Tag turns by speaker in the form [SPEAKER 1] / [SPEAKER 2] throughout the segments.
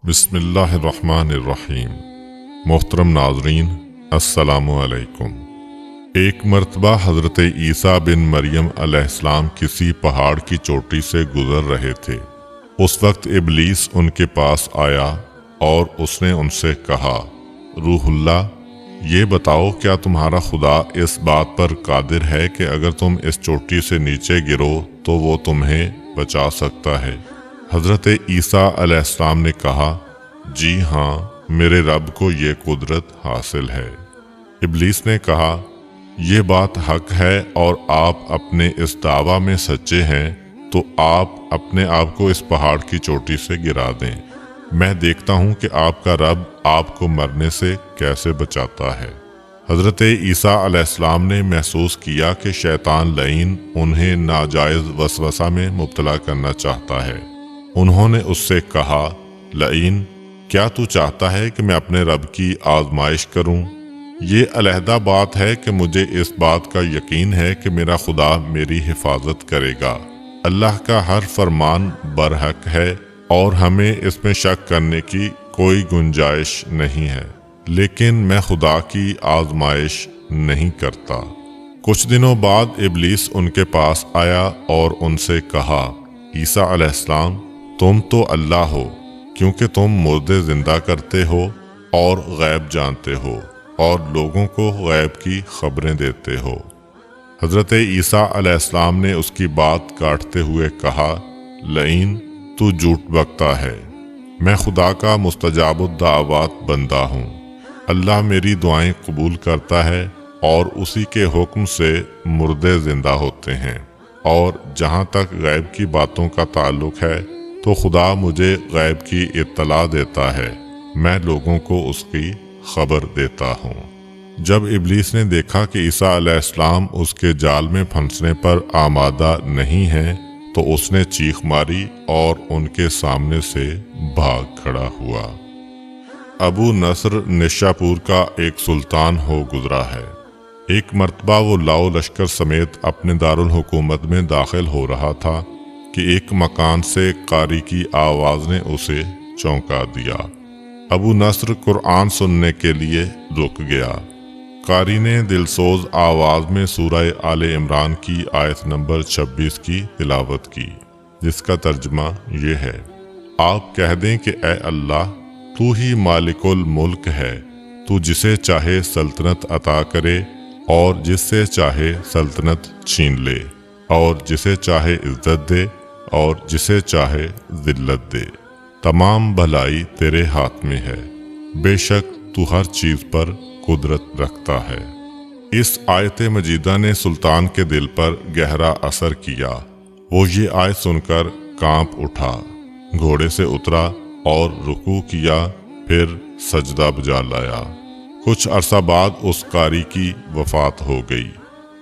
[SPEAKER 1] بسم اللہ الرحمن الرحیم۔ محترم ناظرین، السلام علیکم۔ ایک مرتبہ حضرت عیسیٰ بن مریم علیہ السلام کسی پہاڑ کی چوٹی سے گزر رہے تھے۔ اس وقت ابلیس ان کے پاس آیا اور اس نے ان سے کہا، روح اللہ، یہ بتاؤ کیا تمہارا خدا اس بات پر قادر ہے کہ اگر تم اس چوٹی سے نیچے گرو تو وہ تمہیں بچا سکتا ہے؟ حضرت عیسیٰ علیہ السلام نے کہا، جی ہاں، میرے رب کو یہ قدرت حاصل ہے۔ ابلیس نے کہا، یہ بات حق ہے اور آپ اپنے اس دعویٰ میں سچے ہیں تو آپ اپنے آپ کو اس پہاڑ کی چوٹی سے گرا دیں، میں دیکھتا ہوں کہ آپ کا رب آپ کو مرنے سے کیسے بچاتا ہے۔ حضرت عیسیٰ علیہ السلام نے محسوس کیا کہ شیطان لعین انہیں ناجائز وسوسہ میں مبتلا کرنا چاہتا ہے۔ انہوں نے اس سے کہا، لعین، کیا تو چاہتا ہے کہ میں اپنے رب کی آزمائش کروں؟ یہ علیحدہ بات ہے کہ مجھے اس بات کا یقین ہے کہ میرا خدا میری حفاظت کرے گا۔ اللہ کا ہر فرمان برحق ہے اور ہمیں اس میں شک کرنے کی کوئی گنجائش نہیں ہے، لیکن میں خدا کی آزمائش نہیں کرتا۔ کچھ دنوں بعد ابلیس ان کے پاس آیا اور ان سے کہا، عیسیٰ علیہ السلام، تم تو اللہ ہو کیونکہ تم مردے زندہ کرتے ہو اور غیب جانتے ہو اور لوگوں کو غیب کی خبریں دیتے ہو۔ حضرت عیسیٰ علیہ السلام نے اس کی بات کاٹتے ہوئے کہا، لعین، تو جھوٹ بکتا ہے، میں خدا کا مستجاب الدعوات بندہ ہوں۔ اللہ میری دعائیں قبول کرتا ہے اور اسی کے حکم سے مردے زندہ ہوتے ہیں، اور جہاں تک غیب کی باتوں کا تعلق ہے تو خدا مجھے غیب کی اطلاع دیتا ہے، میں لوگوں کو اس کی خبر دیتا ہوں۔ جب ابلیس نے دیکھا کہ عیسیٰ علیہ السلام اس کے جال میں پھنسنے پر آمادہ نہیں ہیں تو اس نے چیخ ماری اور ان کے سامنے سے بھاگ کھڑا ہوا۔ ابو نصر نشاپور کا ایک سلطان ہو گزرا ہے۔ ایک مرتبہ وہ لاؤ لشکر سمیت اپنے دارالحکومت میں داخل ہو رہا تھا کہ ایک مکان سے قاری کی آواز نے اسے چونکا دیا۔ ابو نصر قرآن سننے کے لیے رک گیا۔ قاری نے دلسوز آواز میں سورہ آل عمران کی آیت نمبر 26 کی تلاوت کی، جس کا ترجمہ یہ ہے، آپ کہہ دیں کہ اے اللہ، تو ہی مالک الملک ہے، تو جسے چاہے سلطنت عطا کرے اور جس سے چاہے سلطنت چھین لے، اور جسے چاہے عزت دے اور جسے چاہے ذلت دے، تمام بھلائی تیرے ہاتھ میں ہے، بے شک تو ہر چیز پر قدرت رکھتا ہے۔ اس آیت مجیدہ نے سلطان کے دل پر گہرا اثر کیا۔ وہ یہ آیت سن کر کانپ اٹھا، گھوڑے سے اترا اور رکوع کیا، پھر سجدہ بجا لایا۔ کچھ عرصہ بعد اس قاری کی وفات ہو گئی۔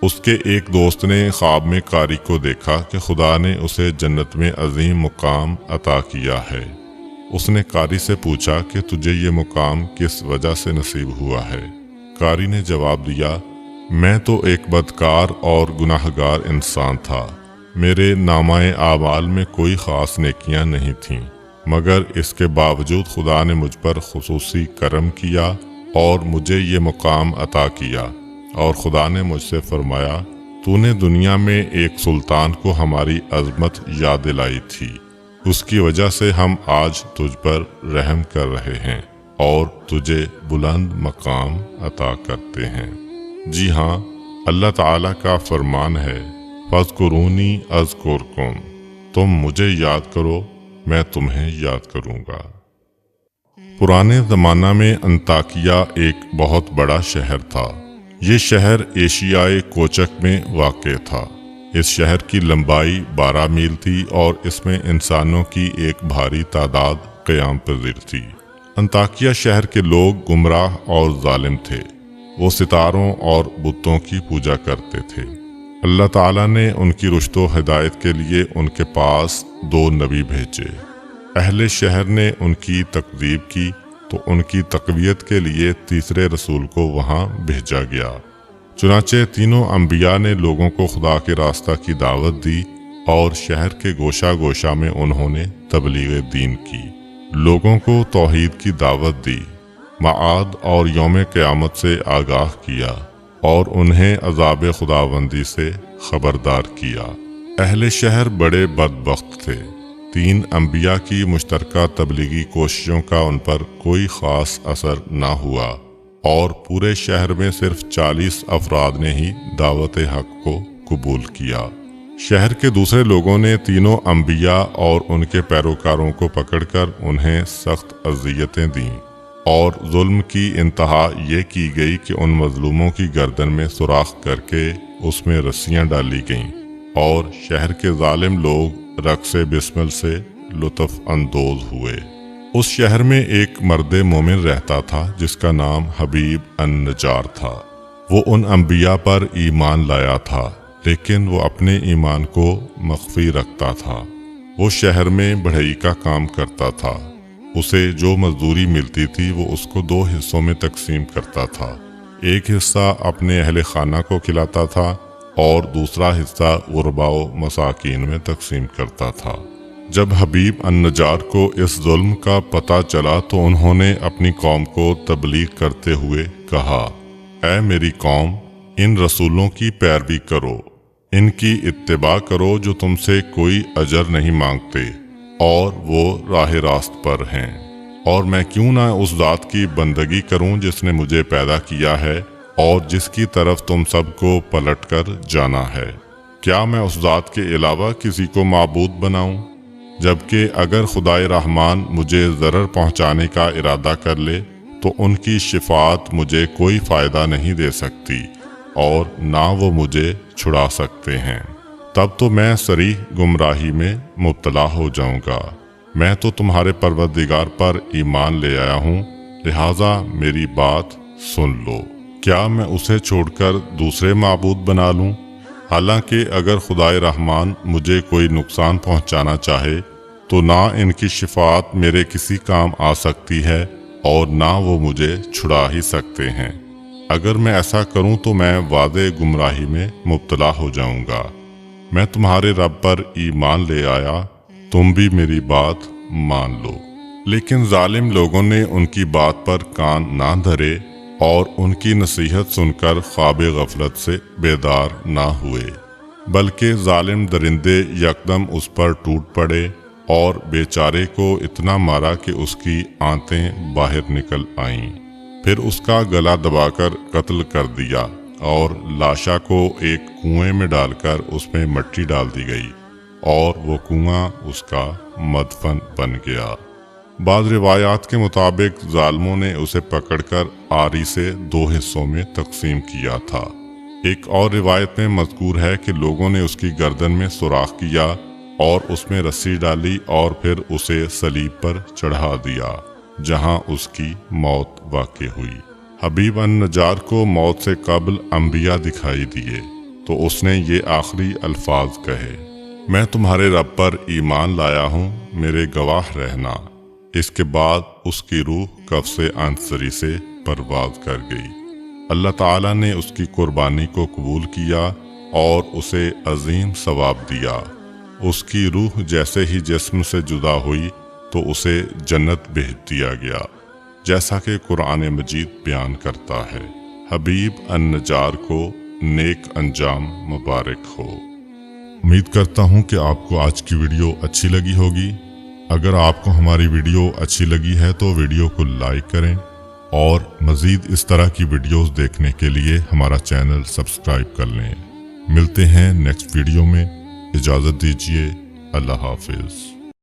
[SPEAKER 1] اس کے ایک دوست نے خواب میں قاری کو دیکھا کہ خدا نے اسے جنت میں عظیم مقام عطا کیا ہے۔ اس نے قاری سے پوچھا کہ تجھے یہ مقام کس وجہ سے نصیب ہوا ہے؟ قاری نے جواب دیا، میں تو ایک بدکار اور گناہگار انسان تھا، میرے نامہ اعمال میں کوئی خاص نیکیاں نہیں تھیں، مگر اس کے باوجود خدا نے مجھ پر خصوصی کرم کیا اور مجھے یہ مقام عطا کیا، اور خدا نے مجھ سے فرمایا، تو نے دنیا میں ایک سلطان کو ہماری عظمت یاد دلائی تھی، اس کی وجہ سے ہم آج تجھ پر رحم کر رہے ہیں اور تجھے بلند مقام عطا کرتے ہیں۔ جی ہاں، اللہ تعالیٰ کا فرمان ہے، فاذکرونی اذکرکم، تم مجھے یاد کرو، میں تمہیں یاد کروں گا۔ پرانے زمانہ میں انطاکیہ ایک بہت بڑا شہر تھا۔ یہ شہر ایشیائے کوچک میں واقع تھا۔ اس شہر کی لمبائی 12 میل تھی اور اس میں انسانوں کی ایک بھاری تعداد قیام پذیر تھی۔ انطاکیہ شہر کے لوگ گمراہ اور ظالم تھے۔ وہ ستاروں اور بتوں کی پوجا کرتے تھے۔ اللہ تعالیٰ نے ان کی رشد و ہدایت کے لیے ان کے پاس 2 نبی بھیجے۔ اہل شہر نے ان کی تکذیب کی تو ان کی تقویت کے لیے تیسرے رسول کو وہاں بھیجا گیا۔ چنانچہ تینوں انبیاء نے لوگوں کو خدا کے راستہ کی دعوت دی اور شہر کے گوشہ گوشہ میں انہوں نے تبلیغ دین کی۔ لوگوں کو توحید کی دعوت دی، معاد اور یوم قیامت سے آگاہ کیا اور انہیں عذاب خداوندی سے خبردار کیا۔ اہل شہر بڑے بدبخت تھے۔ 3 انبیاء کی مشترکہ تبلیغی کوششوں کا ان پر کوئی خاص اثر نہ ہوا اور پورے شہر میں صرف 40 افراد نے ہی دعوت حق کو قبول کیا۔ شہر کے دوسرے لوگوں نے تینوں انبیاء اور ان کے پیروکاروں کو پکڑ کر انہیں سخت اذیتیں دیں اور ظلم کی انتہا یہ کی گئی کہ ان مظلوموں کی گردن میں سوراخ کر کے اس میں رسیاں ڈالی گئیں اور شہر کے ظالم لوگ رقص بسمل سے لطف اندوز ہوئے۔ اس شہر میں ایک مرد مومن رہتا تھا جس کا نام حبیب النجار تھا۔ وہ ان انبیاء پر ایمان لایا تھا لیکن وہ اپنے ایمان کو مخفی رکھتا تھا۔ وہ شہر میں بڑھئی کا کام کرتا تھا۔ اسے جو مزدوری ملتی تھی وہ اس کو 2 حصوں میں تقسیم کرتا تھا۔ ایک حصہ اپنے اہل خانہ کو کھلاتا تھا اور دوسرا حصہ غرباء و مساکین میں تقسیم کرتا تھا۔ جب حبیب النجار کو اس ظلم کا پتہ چلا تو انہوں نے اپنی قوم کو تبلیغ کرتے ہوئے کہا، اے میری قوم، ان رسولوں کی پیروی کرو، ان کی اتباع کرو جو تم سے کوئی اجر نہیں مانگتے اور وہ راہ راست پر ہیں، اور میں کیوں نہ اس ذات کی بندگی کروں جس نے مجھے پیدا کیا ہے اور جس کی طرف تم سب کو پلٹ کر جانا ہے۔ کیا میں اس ذات کے علاوہ کسی کو معبود بناؤں؟ جبکہ اگر خدائے رحمان مجھے ضرر پہنچانے کا ارادہ کر لے تو ان کی شفاعت مجھے کوئی فائدہ نہیں دے سکتی اور نہ وہ مجھے چھڑا سکتے ہیں۔ تب تو میں صریح گمراہی میں مبتلا ہو جاؤں گا۔ میں تو تمہارے پروردگار پر ایمان لے آیا ہوں، لہٰذا میری بات سن لو۔ کیا میں اسے چھوڑ کر دوسرے معبود بنا لوں؟ حالانکہ اگر خدائے رحمان مجھے کوئی نقصان پہنچانا چاہے تو نہ ان کی شفاعت میرے کسی کام آ سکتی ہے اور نہ وہ مجھے چھڑا ہی سکتے ہیں۔ اگر میں ایسا کروں تو میں واضح گمراہی میں مبتلا ہو جاؤں گا۔ میں تمہارے رب پر ایمان لے آیا، تم بھی میری بات مان لو۔ لیکن ظالم لوگوں نے ان کی بات پر کان نہ دھرے اور ان کی نصیحت سن کر خواب غفلت سے بیدار نہ ہوئے، بلکہ ظالم درندے یکدم اس پر ٹوٹ پڑے اور بیچارے کو اتنا مارا کہ اس کی آنتیں باہر نکل آئیں۔ پھر اس کا گلا دبا کر قتل کر دیا اور لاشا کو ایک کنویں میں ڈال کر اس میں مٹی ڈال دی گئی اور وہ کنواں اس کا مدفن بن گیا۔ بعض روایات کے مطابق ظالموں نے اسے پکڑ کر آری سے 2 حصوں میں تقسیم کیا تھا۔ ایک اور روایت میں مذکور ہے کہ لوگوں نے اس کی گردن میں سوراخ کیا اور اس میں رسی ڈالی اور پھر اسے صلیب پر چڑھا دیا، جہاں اس کی موت واقع ہوئی۔ حبیب النجار کو موت سے قبل انبیاء دکھائی دیے تو اس نے یہ آخری الفاظ کہے، میں تمہارے رب پر ایمان لایا ہوں، میرے گواہ رہنا۔ اس کے بعد اس کی روح قفس عنصری سے پرواز کر گئی۔ اللہ تعالیٰ نے اس کی قربانی کو قبول کیا اور اسے عظیم ثواب دیا۔ اس کی روح جیسے ہی جسم سے جدا ہوئی تو اسے جنت بھیج دیا گیا، جیسا کہ قرآن مجید بیان کرتا ہے۔ حبیب النجار کو نیک انجام مبارک ہو۔ امید کرتا ہوں کہ آپ کو آج کی ویڈیو اچھی لگی ہوگی۔ اگر آپ کو ہماری ویڈیو اچھی لگی ہے تو ویڈیو کو لائک کریں اور مزید اس طرح کی ویڈیوز دیکھنے کے لیے ہمارا چینل سبسکرائب کر لیں۔ ملتے ہیں نیکسٹ ویڈیو میں، اجازت دیجیے، اللہ حافظ۔